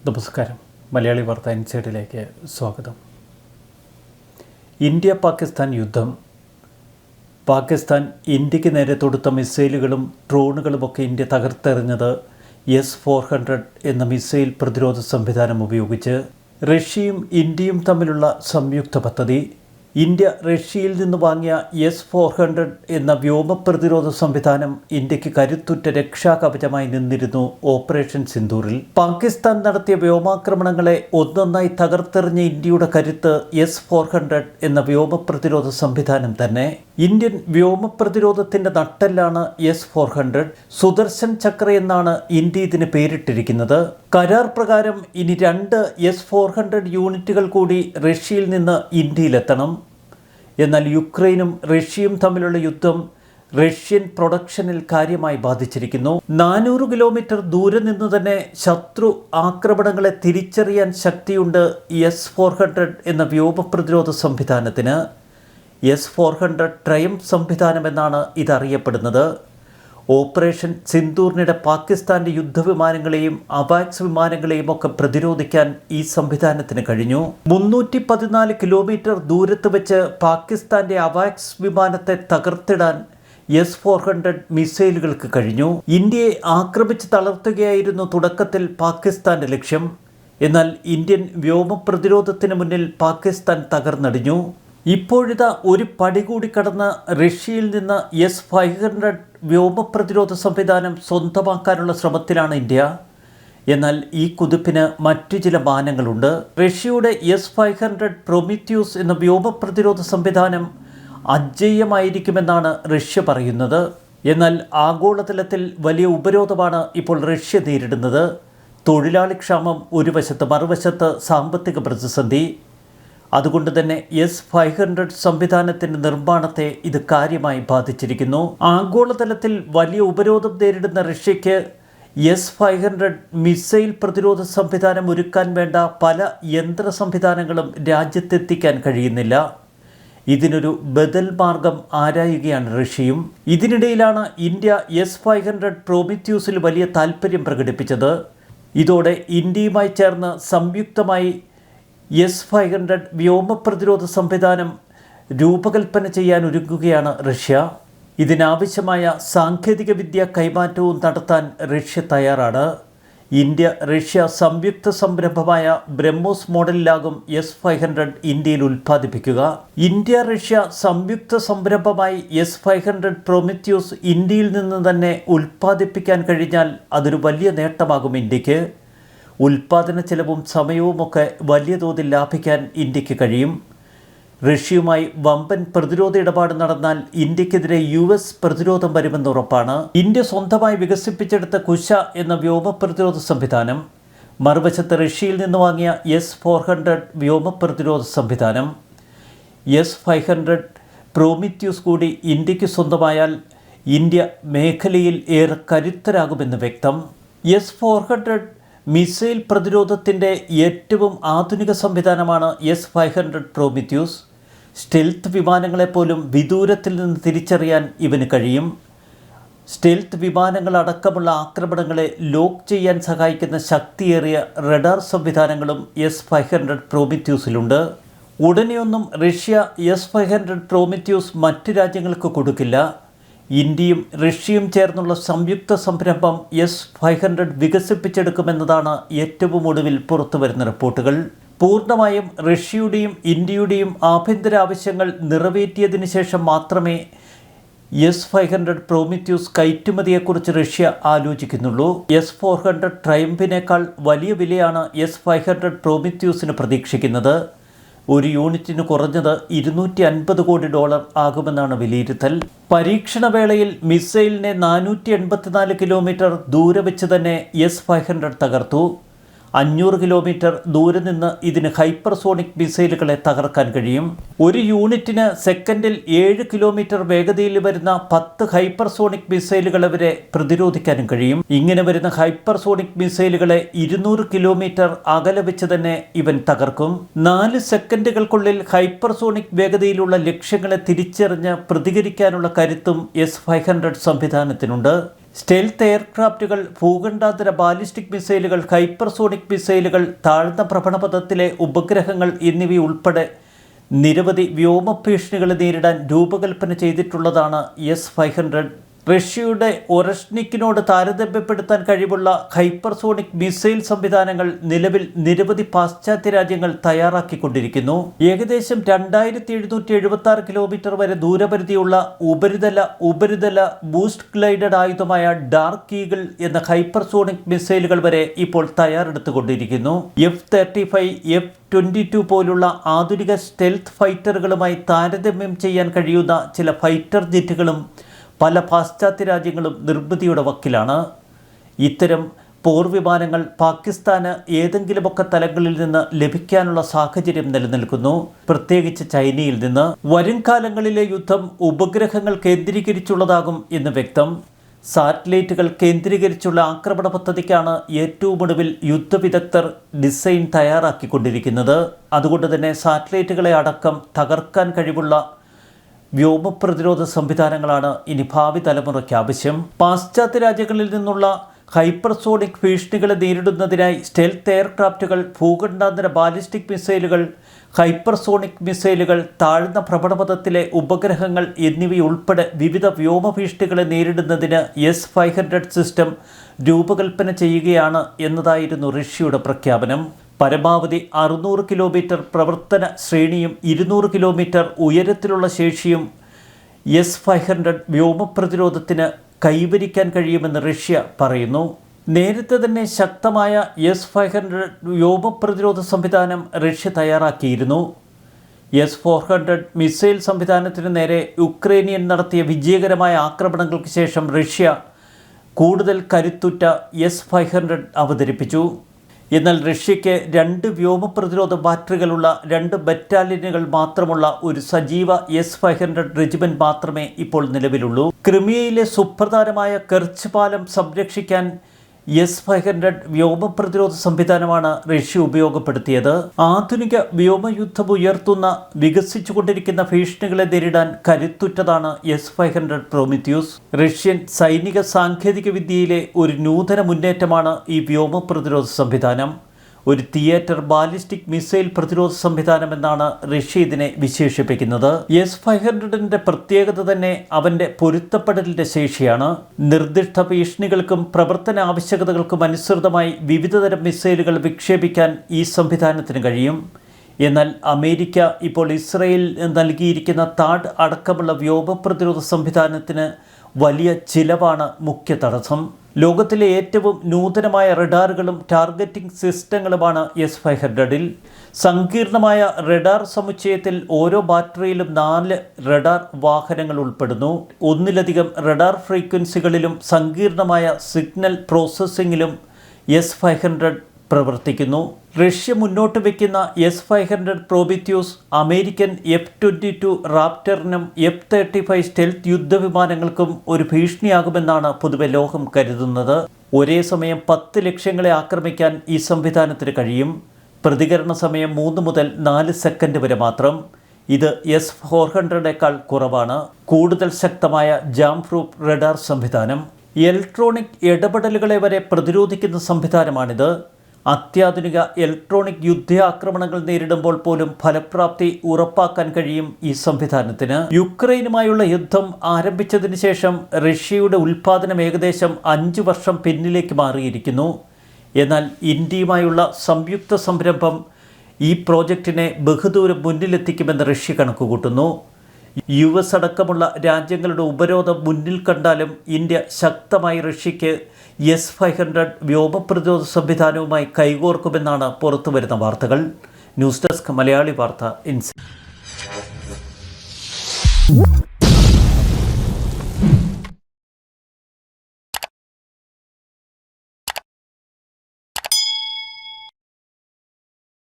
നമസ്കാരം. മലയാളി വാർത്ത ഇൻസൈഡിലേക്ക് സ്വാഗതം. ഇന്ത്യ പാകിസ്ഥാൻ യുദ്ധം. പാകിസ്ഥാൻ ഇന്ത്യക്ക് നേരെ തൊടുത്ത മിസൈലുകളും ഡ്രോണുകളുമൊക്കെ ഇന്ത്യ തകർത്തെറിഞ്ഞത് S-400 എന്ന മിസൈൽ പ്രതിരോധ സംവിധാനം ഉപയോഗിച്ച്. റഷ്യയും ഇന്ത്യയും തമ്മിലുള്ള സംയുക്ത പദ്ധതി. ഇന്ത്യ റഷ്യയിൽ നിന്ന് വാങ്ങിയ S-400 എന്ന വ്യോമ പ്രതിരോധ സംവിധാനം ഇന്ത്യക്ക് കരുത്തുറ്റ രക്ഷാകവചമായി നിന്നിരുന്നു ഓപ്പറേഷൻ സിന്ദൂറിൽ. പാകിസ്ഥാൻ നടത്തിയ വ്യോമാക്രമണങ്ങളെ ഒന്നൊന്നായി തകർത്തെറിഞ്ഞ ഇന്ത്യയുടെ കരുത്ത് S-400 എന്ന വ്യോമ പ്രതിരോധ സംവിധാനം തന്നെ. ഇന്ത്യൻ വ്യോമ പ്രതിരോധത്തിൻ്റെ നട്ടെല്ലാണ് S-400. സുദർശൻ ചക്ര എന്നാണ് ഇന്ത്യ ഇതിന് പേരിട്ടിരിക്കുന്നത്. കരാർ പ്രകാരം ഇനി 2 S-400 യൂണിറ്റുകൾ കൂടി റഷ്യയിൽ നിന്ന് ഇന്ത്യയിലെത്തണം. എന്നാൽ യുക്രൈനും റഷ്യയും തമ്മിലുള്ള യുദ്ധം റഷ്യൻ പ്രൊഡക്ഷനിൽ കാര്യമായി ബാധിച്ചിരിക്കുന്നു. 400 കിലോമീറ്റർ ദൂരെ നിന്ന് തന്നെ ശത്രു ആക്രമണങ്ങളെ തിരിച്ചറിയാൻ ശക്തിയുണ്ട് S-400 എന്ന വ്യോമ പ്രതിരോധ സംവിധാനത്തിന്. S-400 ട്രയംഫ് സംവിധാനം എന്നാണ് ഇതറിയപ്പെടുന്നത്. ഓപ്പറേഷൻ സിന്ദൂറിനിടെ പാകിസ്ഥാൻ്റെ യുദ്ധവിമാനങ്ങളെയും അവാക്സ് വിമാനങ്ങളെയും ഒക്കെ പ്രതിരോധിക്കാൻ ഈ സംവിധാനത്തിന് കഴിഞ്ഞു. 314 കിലോമീറ്റർ ദൂരത്ത് വെച്ച് പാകിസ്ഥാൻ്റെ അവാക്സ് വിമാനത്തെ തകർത്തിടാൻ S-400 മിസൈലുകൾക്ക് കഴിഞ്ഞു. ഇന്ത്യയെ ആക്രമിച്ച് തളർത്തുകയായിരുന്നു തുടക്കത്തിൽ പാകിസ്ഥാൻ്റെ ലക്ഷ്യം. എന്നാൽ ഇന്ത്യൻ വ്യോമ പ്രതിരോധത്തിന് മുന്നിൽ പാകിസ്ഥാൻ തകർന്നടിഞ്ഞു. ഇപ്പോഴിതാ ഒരു പടി കൂടി കടന്ന് റഷ്യയിൽ നിന്ന് S-500 വ്യോമ പ്രതിരോധ സംവിധാനം സ്വന്തമാക്കാനുള്ള ശ്രമത്തിലാണ് ഇന്ത്യ. എന്നാൽ ഈ കുതിപ്പിന് മറ്റു ചില മാനങ്ങളുണ്ട്. റഷ്യയുടെ S-500 പ്രൊമിത്യൂസ് എന്ന വ്യോമ പ്രതിരോധ സംവിധാനം അജയ്യമായിരിക്കുമെന്നാണ് റഷ്യ പറയുന്നത്. എന്നാൽ ആഗോളതലത്തിൽ വലിയ ഉപരോധമാണ് ഇപ്പോൾ റഷ്യ നേരിടുന്നത്. തൊഴിലാളി ക്ഷാമം ഒരു വശത്ത്, മറുവശത്ത് സാമ്പത്തിക പ്രതിസന്ധി. അതുകൊണ്ട് തന്നെ S-500 സംവിധാനത്തിൻ്റെ നിർമ്മാണത്തെ ഇത് കാര്യമായി ബാധിച്ചിരിക്കുന്നു. ആഗോളതലത്തിൽ വലിയ ഉപരോധം നേരിടുന്ന റഷ്യയ്ക്ക് S-500 മിസൈൽ പ്രതിരോധ സംവിധാനം ഒരുക്കാൻ വേണ്ട പല യന്ത്ര സംവിധാനങ്ങളും രാജ്യത്തെത്തിക്കാൻ കഴിയുന്നില്ല. ഇതിനൊരു ബദൽ മാർഗം ആരായുകയാണ് റഷ്യയും. ഇതിനിടയിലാണ് ഇന്ത്യ S-500 പ്രൊമിത്യൂസിൽ വലിയ താൽപ്പര്യം പ്രകടിപ്പിച്ചത്. ഇതോടെ ഇന്ത്യയുമായി ചേർന്ന് സംയുക്തമായി S-500 വ്യോമ പ്രതിരോധ സംവിധാനം രൂപകൽപ്പന ചെയ്യാൻ ഒരുങ്ങുകയാണ് റഷ്യ. ഇതിനാവശ്യമായ സാങ്കേതിക വിദ്യ കൈമാറ്റവും നടത്താൻ റഷ്യ തയ്യാറാണ്. ഇന്ത്യ റഷ്യ സംയുക്ത സംരംഭമായ ബ്രഹ്മോസ് മോഡലിലാകും S-500 ഇന്ത്യയിൽ ഉൽപ്പാദിപ്പിക്കുക. ഇന്ത്യ റഷ്യ സംയുക്ത സംരംഭമായി S-500 പ്രൊമിത്യൂസ് ഇന്ത്യയിൽ നിന്ന് തന്നെ ഉൽപ്പാദിപ്പിക്കാൻ കഴിഞ്ഞാൽ അതൊരു വലിയ നേട്ടമാകും ഇന്ത്യക്ക്. ഉൽപ്പാദന ചെലവും സമയവുമൊക്കെ വലിയ തോതിൽ ലാഭിക്കാൻ ഇന്ത്യക്ക് കഴിയും. റഷ്യയുമായി വമ്പൻ പ്രതിരോധ ഇടപാട് നടന്നാൽ ഇന്ത്യക്കെതിരെ US പ്രതിരോധം വരുമെന്ന് ഉറപ്പാണ്. ഇന്ത്യ സ്വന്തമായി വികസിപ്പിച്ചെടുത്ത കുശ എന്ന വ്യോമ പ്രതിരോധ സംവിധാനം, മറുവശത്ത് റഷ്യയിൽ നിന്ന് വാങ്ങിയ S-400 വ്യോമ പ്രതിരോധ സംവിധാനം. S-500 പ്രോമിത്യൂസ് കൂടി ഇന്ത്യക്ക് സ്വന്തമായാൽ ഇന്ത്യ മേഖലയിൽ ഏറെ കരുത്തരാകുമെന്ന് വ്യക്തം. S-400 മിസൈൽ പ്രതിരോധത്തിൻ്റെ ഏറ്റവും ആധുനിക സംവിധാനമാണ് S-500 പ്രൊമിത്യൂസ്. സ്റ്റെൽത്ത് വിമാനങ്ങളെപ്പോലും വിദൂരത്തിൽ നിന്ന് തിരിച്ചറിയാൻ ഇവന് കഴിയും. സ്റ്റെൽത്ത് വിമാനങ്ങളടക്കമുള്ള ആക്രമണങ്ങളെ ലോക്ക് ചെയ്യാൻ സഹായിക്കുന്ന ശക്തിയേറിയ റഡാർ സംവിധാനങ്ങളും S-500 പ്രൊമിത്യൂസിലുണ്ട്. ഉടനെയൊന്നും റഷ്യ S-500 പ്രൊമിത്യൂസ് മറ്റ് രാജ്യങ്ങൾക്ക് കൊടുക്കില്ല. ഇന്ത്യയും റഷ്യയും ചേർന്നുള്ള സംയുക്ത സംരംഭം S-500 വികസിപ്പിച്ചെടുക്കുമെന്നതാണ് ഏറ്റവും ഒടുവിൽ പുറത്തുവരുന്ന റിപ്പോർട്ടുകൾ. പൂർണ്ണമായും റഷ്യയുടെയും ഇന്ത്യയുടെയും ആഭ്യന്തര ആവശ്യങ്ങൾ നിറവേറ്റിയതിനു ശേഷം മാത്രമേ S-500 പ്രൊമിത്യൂസ് കയറ്റുമതിയെക്കുറിച്ച് റഷ്യ ആലോചിക്കുന്നുള്ളൂ. S-400 ട്രയംഫിനേക്കാൾ വലിയ വിലയാണ് S-500 പ്രൊമിത്യൂസിന് പ്രതീക്ഷിക്കുന്നത്. ഒരു യൂണിറ്റിന് കുറഞ്ഞത് $250 കോടി ആകുമെന്നാണ് വിലയിരുത്തൽ. പരീക്ഷണവേളയിൽ മിസൈലിനെ 484 കിലോമീറ്റർ ദൂരെ വെച്ച് തന്നെ S-500 തകർത്തു. 500 കിലോമീറ്റർ ദൂരെ നിന്ന് ഇതിന് ഹൈപ്പർസോണിക് മിസൈലുകളെ തകർക്കാൻ കഴിയും. ഒരു യൂണിറ്റിന് സെക്കൻഡിൽ 7 കിലോമീറ്റർ വേഗതയിൽ വരുന്ന 10 ഹൈപ്പർസോണിക് മിസൈലുകളെ വരെ പ്രതിരോധിക്കാനും കഴിയും. ഇങ്ങനെ വരുന്ന ഹൈപ്പർസോണിക് മിസൈലുകളെ 200 കിലോമീറ്റർ അകലെ വെച്ച് തന്നെ ഇവൻ തകർക്കും. 4 സെക്കൻഡുകൾക്കുള്ളിൽ ഹൈപ്പർസോണിക് വേഗതയിലുള്ള ലക്ഷ്യങ്ങളെ തിരിച്ചറിഞ്ഞ് പ്രതികരിക്കാനുള്ള കരുത്തും S-500 സംവിധാനത്തിനുണ്ട്. സ്റ്റെൽത്ത് എയർക്രാഫ്റ്റുകൾ, ഭൂഖണ്ഡാന്തര ബാലിസ്റ്റിക് മിസൈലുകൾ, ഹൈപ്പർസോണിക് മിസൈലുകൾ, താഴ്ന്ന ഭ്രമണപഥത്തിലെ ഉപഗ്രഹങ്ങൾ എന്നിവയുൾപ്പെടെ നിരവധി വ്യോമ ഭീഷണികളെ നേരിടാൻ രൂപകൽപ്പന ചെയ്തിട്ടുള്ളതാണ് S-500. റഷ്യയുടെ ഒരഷ്നിക്കിനോട് താരതമ്യപ്പെടുത്താൻ കഴിവുള്ള ഹൈപ്പർസോണിക് മിസൈൽ സംവിധാനങ്ങൾ നിലവിൽ നിരവധി പാശ്ചാത്യ രാജ്യങ്ങൾ തയ്യാറാക്കിക്കൊണ്ടിരിക്കുന്നു. ഏകദേശം 2776 കിലോമീറ്റർ വരെ ദൂരപരിധിയുള്ള ഉപരിതല ബൂസ്റ്റ് ഗ്ലൈഡഡ് ആയുധമായ ഡാർക്ക് ഈഗിൾ എന്ന ഹൈപ്പർസോണിക് മിസൈലുകൾ വരെ ഇപ്പോൾ തയ്യാറെടുത്തുകൊണ്ടിരിക്കുന്നു. F-35, F-22 പോലുള്ള ആധുനിക സ്റ്റെൽത്ത് ഫൈറ്ററുകളുമായി താരതമ്യം ചെയ്യാൻ കഴിയുന്ന ചില ഫൈറ്റർ ജെറ്റുകളും പല പാശ്ചാത്യ രാജ്യങ്ങളും നിർമ്മിതിയുടെ വക്കിലാണ്. ഇത്തരം പോർവിമാനങ്ങൾ പാകിസ്ഥാന് ഏതെങ്കിലുമൊക്കെ തലങ്ങളിൽ നിന്ന് ലഭിക്കാനുള്ള സാഹചര്യം നിലനിൽക്കുന്നു, പ്രത്യേകിച്ച് ചൈനയിൽ നിന്ന്. വരും കാലങ്ങളിലെ യുദ്ധം ഉപഗ്രഹങ്ങൾ കേന്ദ്രീകരിച്ചുള്ളതാകും എന്ന് വ്യക്തം. സാറ്റലൈറ്റുകൾ കേന്ദ്രീകരിച്ചുള്ള ആക്രമണ പദ്ധതിക്കാണ് ഏറ്റവും ഒടുവിൽ യുദ്ധവിദഗ്ധർ ഡിസൈൻ തയ്യാറാക്കിക്കൊണ്ടിരിക്കുന്നത്. അതുകൊണ്ട് തന്നെ സാറ്റലൈറ്റുകളെ അടക്കം തകർക്കാൻ കഴിവുള്ള വ്യോമപ്രതിരോധ സംവിധാനങ്ങളാണ് ഇനി ഭാവി തലമുറയ്ക്ക് ആവശ്യം. പാശ്ചാത്യ രാജ്യങ്ങളിൽ നിന്നുള്ള ഹൈപ്പർസോണിക് ഭീഷണികളെ നേരിടുന്നതിനായി സ്റ്റെൽത്ത് എയർക്രാഫ്റ്റുകൾ, ഭൂഖണ്ഡാന്തര ബാലിസ്റ്റിക് മിസൈലുകൾ, ഹൈപ്പർസോണിക് മിസൈലുകൾ, താഴ്ന്ന ഭ്രമണപഥത്തിലെ ഉപഗ്രഹങ്ങൾ എന്നിവയുൾപ്പെടെ വിവിധ വ്യോമ ഭീഷണികളെ നേരിടുന്നതിന് S-500 സിസ്റ്റം രൂപകൽപ്പന ചെയ്യുകയാണ് എന്നതായിരുന്നു റഷ്യയുടെ പ്രഖ്യാപനം. പരമാവധി 600 കിലോമീറ്റർ പ്രവർത്തന ശ്രേണിയും 200 കിലോമീറ്റർ ഉയരത്തിലുള്ള ശേഷിയും S-500 വ്യോമപ്രതിരോധത്തിന് കൈവരിക്കാൻ കഴിയുമെന്ന് റഷ്യ പറയുന്നു. നേരത്തെ തന്നെ ശക്തമായ S-500 വ്യോമപ്രതിരോധ സംവിധാനം റഷ്യ തയ്യാറാക്കിയിരുന്നു. S-400 മിസൈൽ സംവിധാനത്തിന് നേരെ യുക്രൈനിയൻ നടത്തിയ വിജയകരമായ ആക്രമണങ്ങൾക്ക് ശേഷം റഷ്യ കൂടുതൽ കരുത്തുറ്റ S-500 അവതരിപ്പിച്ചു. എന്നാൽ റഷ്യയ്ക്ക് 2 വ്യോമപ്രതിരോധ ബാറ്ററികളുള്ള 2 ബറ്റാലിയനുകൾ മാത്രമുള്ള ഒരു സജീവ S-500 റെജിമെന്റ് മാത്രമേ ഇപ്പോൾ നിലവിലുള്ളൂ. ക്രിമിയയിലെ സുപ്രധാനമായ കെർച്ച് പാലം സംരക്ഷിക്കാൻ S-500 വ്യോമപ്രതിരോധ സംവിധാനമാണ് റഷ്യ ഉപയോഗപ്പെടുത്തിയത്. ആധുനിക വ്യോമയുദ്ധം ഉയർത്തുന്ന വികസിച്ചുകൊണ്ടിരിക്കുന്ന ഭീഷണികളെ നേരിടാൻ കരുത്തുറ്റതാണ് S-500 പ്രോമിത്യൂസ്. റഷ്യൻ സൈനിക സാങ്കേതിക വിദ്യയിലെ ഒരു നൂതന മുന്നേറ്റമാണ് ഈ വ്യോമപ്രതിരോധ സംവിധാനം. ഒരു തിയേറ്റർ ബാലിസ്റ്റിക് മിസൈൽ പ്രതിരോധ സംവിധാനം എന്നാണ് റഷ്യ ഇതിനെ വിശേഷിപ്പിക്കുന്നത്. S-500ന്റെ പ്രത്യേകത തന്നെ അവൻ്റെ പൊരുത്തപ്പെടലിൻ്റെ ശേഷിയാണ്. നിർദ്ദിഷ്ട ഭീഷണികൾക്കും പ്രവർത്തന ആവശ്യകതകൾക്കും അനുസൃതമായി വിവിധതരം മിസൈലുകൾ വിക്ഷേപിക്കാൻ ഈ സംവിധാനത്തിന് കഴിയും. എന്നാൽ അമേരിക്ക ഇപ്പോൾ ഇസ്രയേൽ നൽകിയിരിക്കുന്ന താഡ് അടക്കമുള്ള വ്യോമപ്രതിരോധ സംവിധാനത്തിന് വലിയ ചിലവാണ് മുഖ്യ തടസ്സം. ലോകത്തിലെ ഏറ്റവും നൂതനമായ റഡാറുകളും ടാർഗറ്റിംഗ് സിസ്റ്റങ്ങളുമാണ് S-500ൽ. സങ്കീർണമായ റഡാർ സമുച്ചയത്തിൽ ഓരോ ബാറ്ററിയിലും 4 റഡാർ വാഹനങ്ങൾ ഉൾപ്പെടുന്നു. ഒന്നിലധികം റഡാർ ഫ്രീക്വൻസികളിലും സങ്കീർണമായ സിഗ്നൽ പ്രോസസ്സിങ്ങിലും S-500 പ്രവർത്തിക്കുന്നു. റഷ്യ മുന്നോട്ട് വയ്ക്കുന്ന S-500 പ്രോമിത്യൂസ് അമേരിക്കൻ F-22 റാപ്റ്ററിനും F-35 സ്റ്റെൽത്ത് യുദ്ധവിമാനങ്ങൾക്കും ഒരു ഭീഷണിയാകുമെന്നാണ് പൊതുവെ ലോകം കരുതുന്നത്. ഒരേ സമയം 10 ലക്ഷ്യങ്ങളെ ആക്രമിക്കാൻ ഈ സംവിധാനത്തിന് കഴിയും. പ്രതികരണ സമയം 3 മുതൽ 4 സെക്കൻഡ് വരെ മാത്രം. ഇത് S-400യേക്കാൾ കുറവാണ്. കൂടുതൽ ശക്തമായ ജാം പ്രൂഫ് റഡാർ സംവിധാനം. ഇലക്ട്രോണിക് ഇടപെടലുകളെ വരെ പ്രതിരോധിക്കുന്ന സംവിധാനമാണിത്. അത്യാധുനിക ഇലക്ട്രോണിക് യുദ്ധാക്രമണങ്ങൾ നേരിടുമ്പോൾ പോലും ഫലപ്രാപ്തി ഉറപ്പാക്കാൻ കഴിയും ഈ സംവിധാനത്തിന്. യുക്രൈനുമായുള്ള യുദ്ധം ആരംഭിച്ചതിന് ശേഷം റഷ്യയുടെ ഉൽപ്പാദനം ഏകദേശം 5 വർഷം പിന്നിലേക്ക് മാറിയിരിക്കുന്നു. എന്നാൽ ഇന്ത്യയുമായുള്ള സംയുക്ത സംരംഭം ഈ പ്രോജക്റ്റിനെ ബഹുദൂരം മുന്നിലെത്തിക്കുമെന്ന് റഷ്യ കണക്കുകൂട്ടുന്നു. US അടക്കമുള്ള രാജ്യങ്ങളുടെ ഉപരോധം മുന്നിൽ കണ്ടാലും ഇന്ത്യ ശക്തമായി റഷ്യയ്ക്ക് S-500 വ്യോമപ്രതിരോധ സംവിധാനവുമായി കൈകോർക്കുമെന്നാണ് പുറത്തുവരുന്ന വാർത്തകൾ. ന്യൂസ് ഡെസ്ക് മലയാളി വാർത്ത ഇൻസൈറ്റ്.